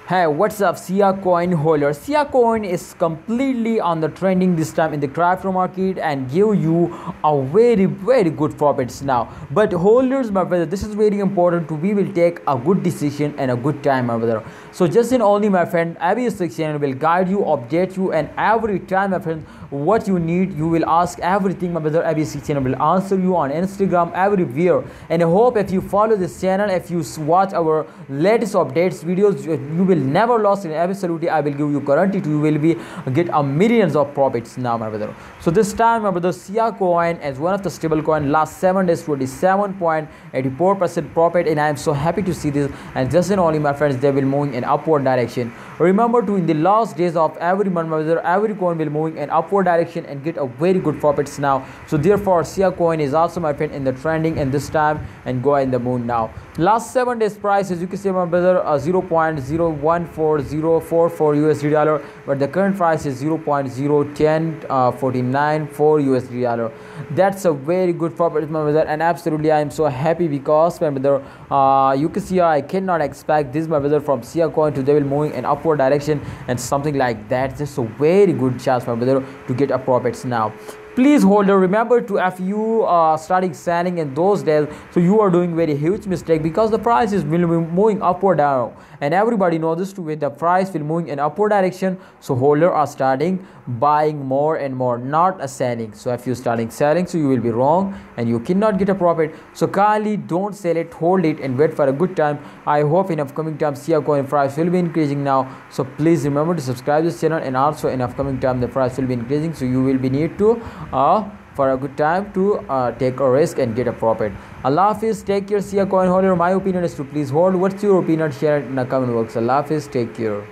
Hey, what's up, Siacoin holders? Siacoin is completely on the trending this time in the crypto market and give you a very good profits now. But holders, my brother, this is very important to we will take a good decision and a good time, my brother. So just in only, my friend, every section will guide you, update you, and every time, my friend, what you need, you will ask everything, my brother. Every section will answer you on Instagram, everywhere. And I hope if you follow this channel, if you watch our latest updates videos, you will never lost in absolutely. I will give you guarantee you will be get a millions of profits now, my brother. So this time, my brother, Siacoin as one of the stable coin last 7 days 27.84% profit, and I am so happy to see this. And just in only, my friends, they will moving in upward direction. Remember to in the last days of every month, my brother, every coin will moving in upward direction and get a very good profits now. So therefore, Siacoin is also, my friend, in the trending in this time and go in the moon now. Last 7 days price, as you can see, my brother, 0.014044 USD dollar, but the current price is 0.01049 USD dollar. That's a very good profit, my brother, and absolutely I am so happy because, my brother, you can see I cannot expect this, my brother, from Siacoin to they will moving in upward direction and something like that. Just a very good chance, my brother, to get a profits now. Please, holder, remember to if you starting selling in those days, so you are doing very huge mistake because the price is will be moving upward down, and everybody knows this too. With the price will moving in upward direction, so holder are starting buying more and more, not a selling. So if you starting selling, so you will be wrong and you cannot get a profit. So kindly don't sell it, hold it and wait for a good time. I hope in upcoming time Siacoin price will be increasing now. So please remember to subscribe this channel, and also in upcoming time the price will be increasing, so you will be need to for a good time to take a risk and get a profit. Allah Hafiz, take care, Siacoin holder. My opinion is to please hold. What's your opinion? Share it in the comment box. Allah Hafiz, take care.